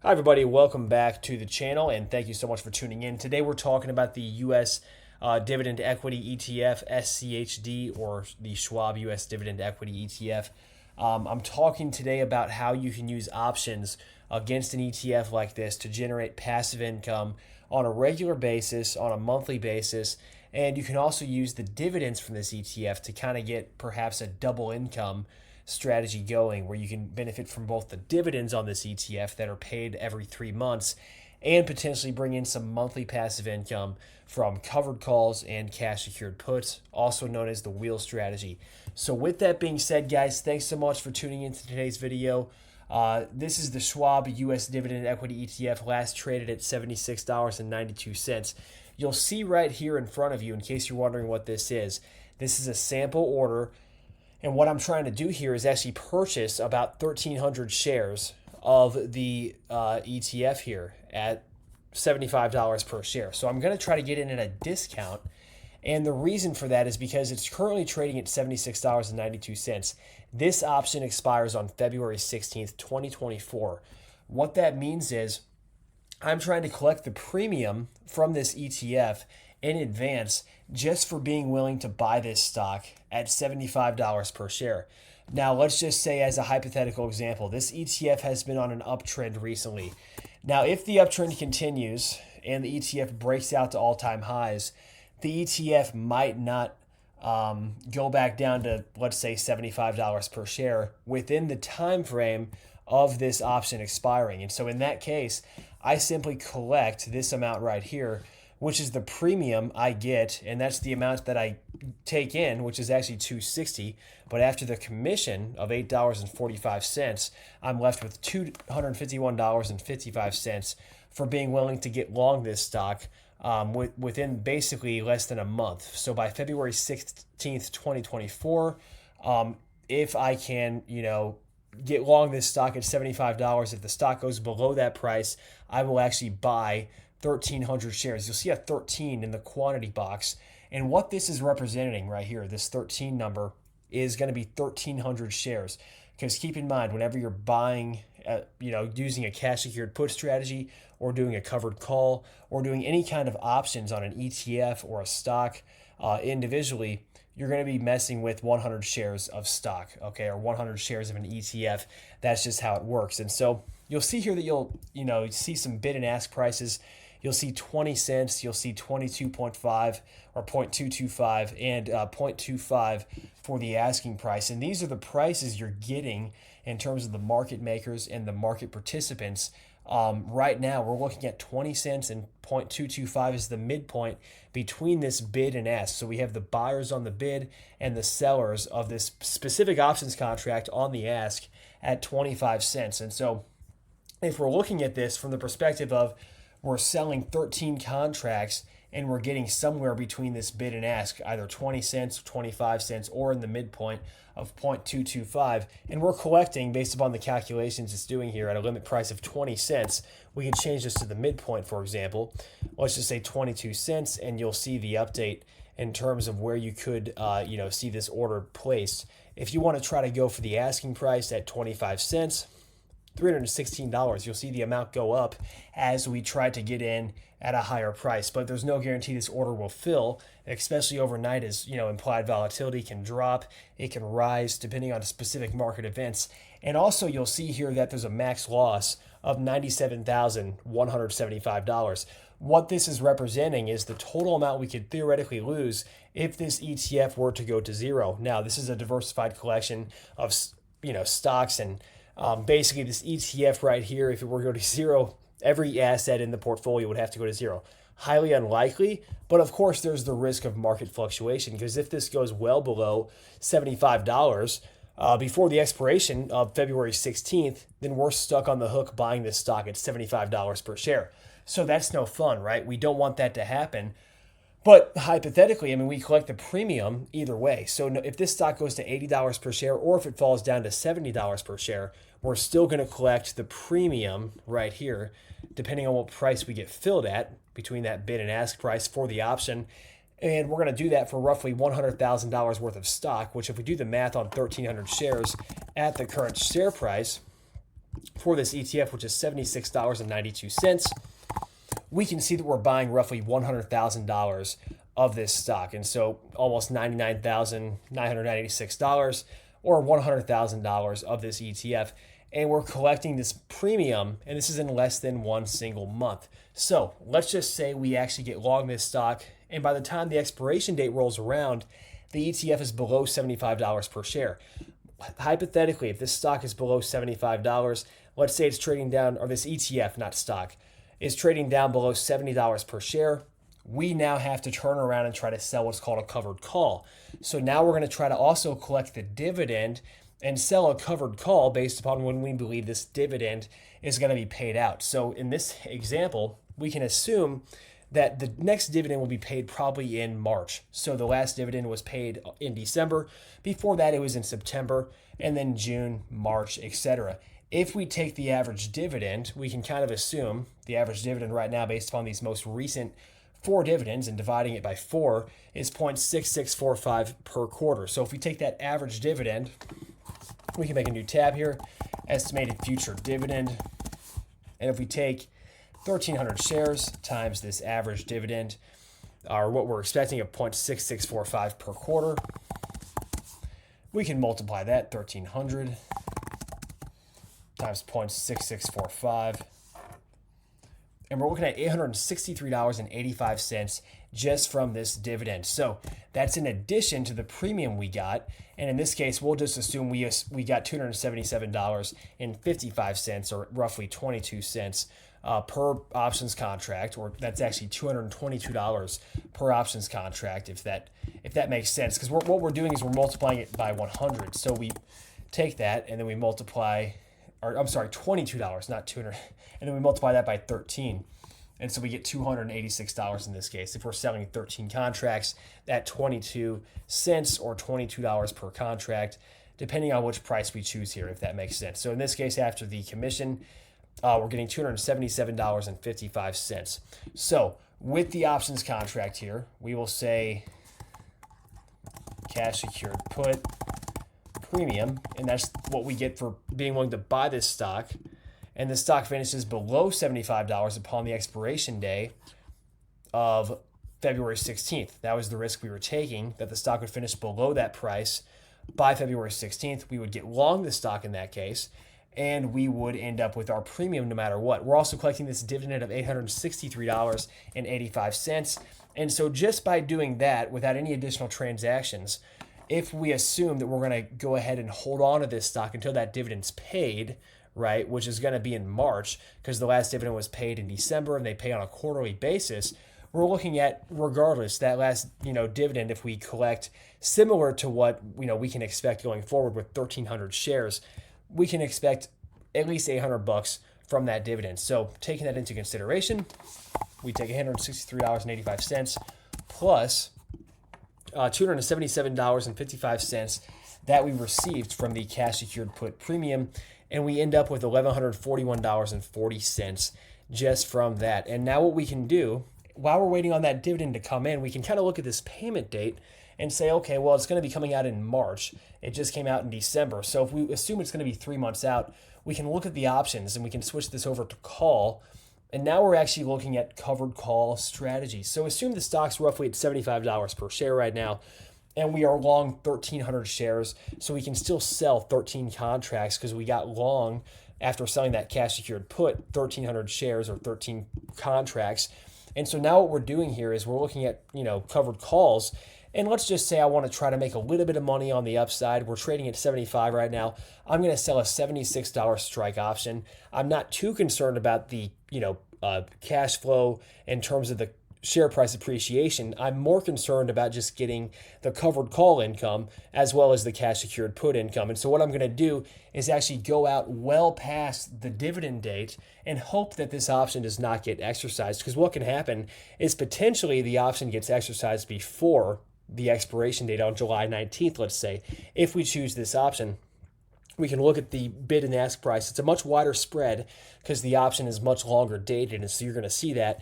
Hi, everybody. Welcome back to the channel, and thank you so much for tuning in. Today, we're talking about the U.S. Dividend Equity ETF, SCHD, or the Schwab U.S. Dividend Equity ETF. I'm talking today about how you can use options against an ETF like this to generate passive income on a regular basis, on a monthly basis, and you can also use the dividends from this ETF to kind of get perhaps a double income strategy going where you can benefit from both the dividends on this ETF that are paid every 3 months and potentially bring in some monthly passive income from covered calls and cash secured puts, also known as the wheel strategy. So with that being said, guys, thanks so much for tuning into today's video. This is the Schwab U.S. Dividend Equity ETF, last traded at $76.92. You'll see right here in front of you, in case you're wondering what this is a sample order. And what I'm trying to do here is actually purchase about 1,300 shares of the ETF here at $75 per share. So I'm going to try to get in at a discount. And the reason for that is because it's currently trading at $76.92. This option expires on February 16th, 2024. What that means is I'm trying to collect the premium from this ETF in advance just for being willing to buy this stock at $75 per share. Now, let's just say, as a hypothetical example, this ETF has been on an uptrend recently. Now, if the uptrend continues and the ETF breaks out to all-time highs, the ETF might not go back down to, let's say, $75 per share within the time frame of this option expiring. And so in that case, I simply collect this amount right here, which is the premium I get, and that's the amount that I take in, which is actually $260. But after the commission of $8.45, I'm left with $251.55 for being willing to get long this stock within basically less than a month. So by February 16th, 2024, if I can, get long this stock at $75, if the stock goes below that price, I will actually buy 1,300 shares. You'll see a 13 in the quantity box. And what this is representing right here, this 13 number, is going to be 1,300 shares. Because keep in mind, whenever you're buying, using a cash secured put strategy or doing a covered call or doing any kind of options on an ETF or a stock individually, you're going to be messing with 100 shares of stock, okay, or 100 shares of an ETF. That's just how it works. And so you'll see here that you'll see some bid and ask prices. You'll see 20 cents, you'll see 22.5 or 0.225 and 0.25 for the asking price. And these are the prices you're getting in terms of the market makers and the market participants. Right now, we're looking at 20 cents and 0.225 is the midpoint between this bid and ask. So we have the buyers on the bid and the sellers of this specific options contract on the ask at 25 cents. And so if we're looking at this from the perspective of we're selling 13 contracts and we're getting somewhere between this bid and ask, either 20 cents, 25 cents, or in the midpoint of 0.225, and we're collecting based upon the calculations it's doing here at a limit price of 20 cents. We can change this to the midpoint, for example. Let's just say 22 cents, and you'll see the update in terms of where you could see this order placed. If you want to try to go for the asking price at 25 cents, $316, you'll see the amount go up as we try to get in at a higher price. But there's no guarantee this order will fill, especially overnight, as implied volatility can drop, it can rise depending on specific market events. And also you'll see here that there's a max loss of $97,175. What this is representing is the total amount we could theoretically lose if this ETF were to go to zero. Now, this is a diversified collection of stocks, and basically this ETF right here, if it were to go to zero, every asset in the portfolio would have to go to zero. Highly unlikely, but of course there's the risk of market fluctuation, because if this goes well below $75 before the expiration of February 16th, then we're stuck on the hook buying this stock at $75 per share. So that's no fun, right? We don't want that to happen. But hypothetically, we collect the premium either way. So if this stock goes to $80 per share, or if it falls down to $70 per share, we're still going to collect the premium right here, depending on what price we get filled at between that bid and ask price for the option. And we're going to do that for roughly $100,000 worth of stock, which if we do the math on 1,300 shares at the current share price, for this ETF, which is $76.92, we can see that we're buying roughly $100,000 of this stock. And so almost $99,986 or $100,000 of this ETF. And we're collecting this premium, and this is in less than one single month. So let's just say we actually get long this stock, and by the time the expiration date rolls around, the ETF is below $75 per share. Hypothetically, if this stock is below $75, let's say it's trading down, or this ETF, not stock, is trading down below $70 per share, we now have to turn around and try to sell what's called a covered call. So now we're going to try to also collect the dividend and sell a covered call based upon when we believe this dividend is going to be paid out. So in this example, we can assume that the next dividend will be paid probably in March. So the last dividend was paid in December. Before that, it was in September, and then June, March, etc. If we take the average dividend, we can kind of assume the average dividend right now, based upon these most recent 4 dividends and dividing it by 4, is 0.6645 per quarter. So if we take that average dividend, we can make a new tab here, estimated future dividend. And if we take 1,300 shares times this average dividend, or what we're expecting of 0.6645 per quarter, we can multiply that 1,300 times 0.6645. And we're looking at $863.85 just from this dividend. So that's in addition to the premium we got. And in this case, we'll just assume we got $277.55, or roughly 22 cents per options contract, or that's actually $222 per options contract, if that makes sense. Because what we're doing is we're multiplying it by 100. So we take that and then we multiply, or I'm sorry, $22, not 200, and then we multiply that by 13. And so we get $286 in this case. If we're selling 13 contracts at 22 cents or $22 per contract, depending on which price we choose here, if that makes sense. So in this case, after the commission, we're getting $277.55. So with the options contract here, we will say cash secured put premium, and that's what we get for being willing to buy this stock. And the stock finishes below $75 upon the expiration day of February 16th. That was the risk we were taking, that the stock would finish below that price by February 16th. We would get long the stock in that case, and we would end up with our premium no matter what. We're also collecting this dividend of $863.85. And so just by doing that, without any additional transactions, if we assume that we're going to go ahead and hold on to this stock until that dividend's paid, right, which is going to be in March, because the last dividend was paid in December and they pay on a quarterly basis, we're looking at, regardless, that last dividend, if we collect similar to what we can expect going forward with 1,300 shares, we can expect at least $800 from that dividend. So taking that into consideration, we take $863.85 plus $277.55 that we received from the cash secured put premium, and we end up with $1,141.40 just from that. And now what we can do, while we're waiting on that dividend to come in, we can kind of look at this payment date and say, okay, well, it's going to be coming out in March. It just came out in December. So if we assume it's going to be 3 months out, we can look at the options and we can switch this over to call. And now we're actually looking at covered call strategies. So assume the stock's roughly at $75 per share right now, and we are long 1,300 shares. So we can still sell 13 contracts because we got long after selling that cash secured put 1,300 shares or 13 contracts. And so now what we're doing here is we're looking at, covered calls. And let's just say I want to try to make a little bit of money on the upside. We're trading at 75 right now. I'm going to sell a $76 strike option. I'm not too concerned about the, cash flow in terms of the share price appreciation. I'm more concerned about just getting the covered call income as well as the cash secured put income. And so what I'm going to do is actually go out well past the dividend date and hope that this option does not get exercised, because what can happen is potentially the option gets exercised before the expiration date on July 19th, let's say. If we choose this option, we can look at the bid and ask price. It's a much wider spread because the option is much longer dated, and so you're going to see that.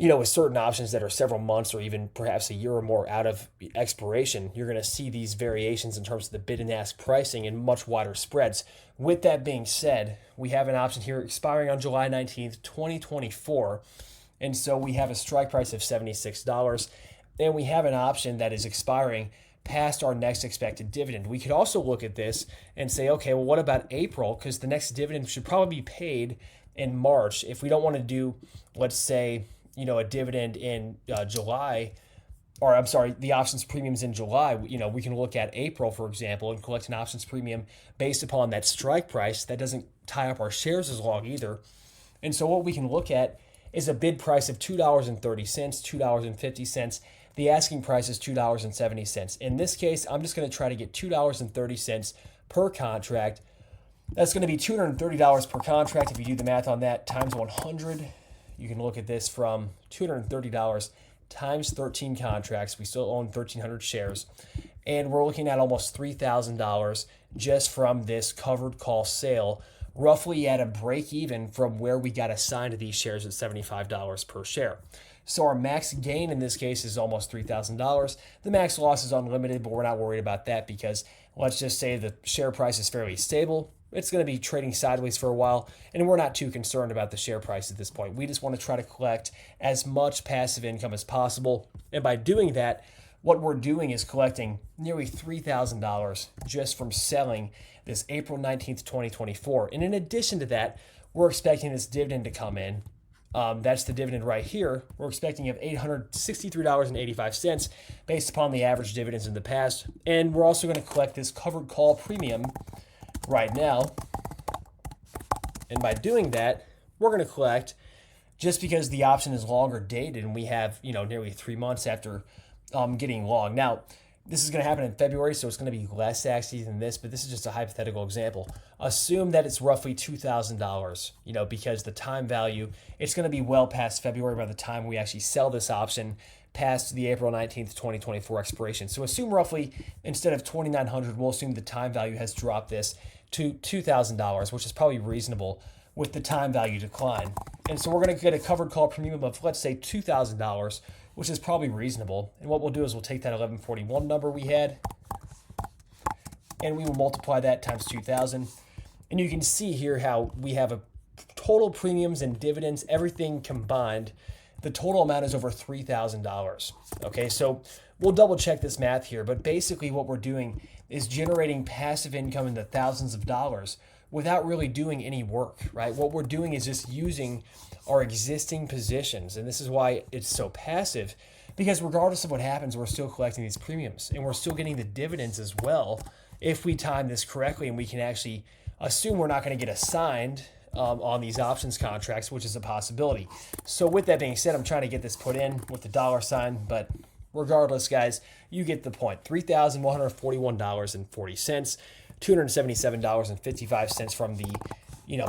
with certain options that are several months or even perhaps a year or more out of expiration, you're going to see these variations in terms of the bid and ask pricing and much wider spreads. With that being said, we have an option here expiring on July 19th, 2024. And so we have a strike price of $76, and we have an option that is expiring past our next expected dividend. We could also look at this and say, okay, well, what about April? Because the next dividend should probably be paid in March. If we don't want to do, let's say, a dividend in July, or I'm sorry, the options premiums in July, we can look at April, for example, and collect an options premium based upon that strike price. That doesn't tie up our shares as long either. And so what we can look at is a bid price of $2.30, $2.50. The asking price is $2.70. In this case, I'm just going to try to get $2.30 per contract. That's going to be $230 per contract. If you do the math on that times 100, you can look at this from $230 times 13 contracts. We still own 1,300 shares. And we're looking at almost $3,000 just from this covered call sale, roughly at a break even from where we got assigned to these shares at $75 per share. So our max gain in this case is almost $3,000. The max loss is unlimited, but we're not worried about that because let's just say the share price is fairly stable. It's going to be trading sideways for a while, and we're not too concerned about the share price at this point. We just want to try to collect as much passive income as possible. And by doing that, what we're doing is collecting nearly $3,000 just from selling this April 19th, 2024. And in addition to that, we're expecting this dividend to come in. That's the dividend right here. We're expecting of $863.85 based upon the average dividends in the past. And we're also going to collect this covered call premium right now. And by doing that, we're going to collect, just because the option is longer dated and we have, nearly 3 months after getting long. Now, this is going to happen in February, so it's going to be less actually than this, but this is just a hypothetical example. Assume that it's roughly $2,000, because the time value, it's going to be well past February by the time we actually sell this option past the April 19th, 2024 expiration. So assume roughly, instead of $2,900, we'll assume the time value has dropped this to $2,000, which is probably reasonable with the time value decline. And so we're going to get a covered call premium of, let's say, $2,000, which is probably reasonable. And what we'll do is we'll take that 1141 number we had, and we will multiply that times 2,000. And you can see here how we have a total premiums and dividends, everything combined. The total amount is over $3,000. Okay, so we'll double check this math here, but basically what we're doing is generating passive income in the thousands of dollars without really doing any work, right? What we're doing is just using our existing positions, and this is why it's so passive, because regardless of what happens, we're still collecting these premiums, and we're still getting the dividends as well if we time this correctly, and we can actually assume we're not going to get assigned on these options contracts, which is a possibility. So with that being said, I'm trying to get this put in with the dollar sign, but regardless, guys, you get the point. $3,141.40, $277.55 from the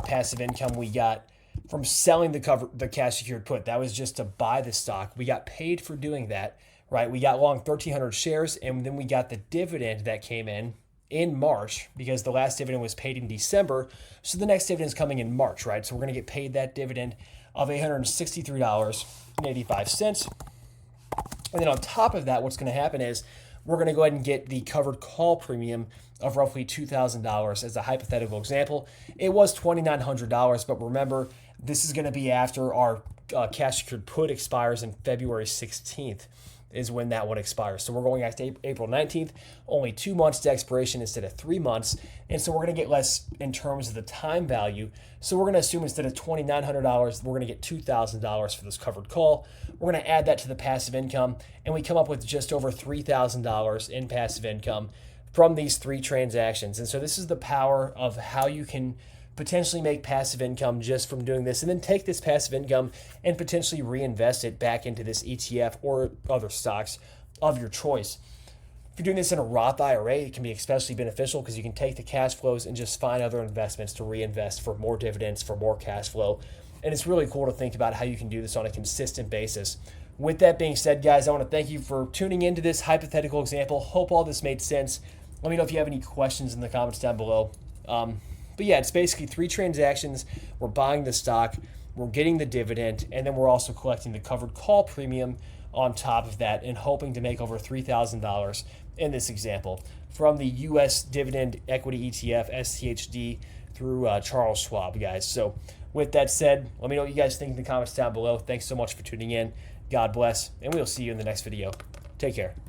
passive income we got from selling the cash secured put. That was just to buy the stock. We got paid for doing that, right? We got long 1,300 shares, and then we got the dividend that came in March, because the last dividend was paid in December. So the next dividend is coming in March, right? So we're going to get paid that dividend of $863.85. And then on top of that, what's going to happen is we're going to go ahead and get the covered call premium of roughly $2,000 as a hypothetical example. It was $2,900, but remember, this is going to be after our cash secured put expires in February 16th. Is when that one expires. So we're going back to April 19th, only 2 months to expiration instead of 3 months. And so we're going to get less in terms of the time value. So we're going to assume instead of $2,900, we're going to get $2,000 for this covered call. We're going to add that to the passive income, and we come up with just over $3,000 in passive income from these 3 transactions. And so this is the power of how you can potentially make passive income just from doing this, and then take this passive income and potentially reinvest it back into this ETF or other stocks of your choice. If you're doing this in a Roth IRA, it can be especially beneficial because you can take the cash flows and just find other investments to reinvest for more dividends, for more cash flow. And it's really cool to think about how you can do this on a consistent basis. With that being said, guys, I want to thank you for tuning into this hypothetical example. Hope all this made sense. Let me know if you have any questions in the comments down below. But yeah, it's basically 3 transactions. We're buying the stock, we're getting the dividend, and then we're also collecting the covered call premium on top of that and hoping to make over $3,000 in this example from the U.S. Dividend Equity ETF, SCHD, through Charles Schwab, guys. So with that said, let me know what you guys think in the comments down below. Thanks so much for tuning in. God bless, and we'll see you in the next video. Take care.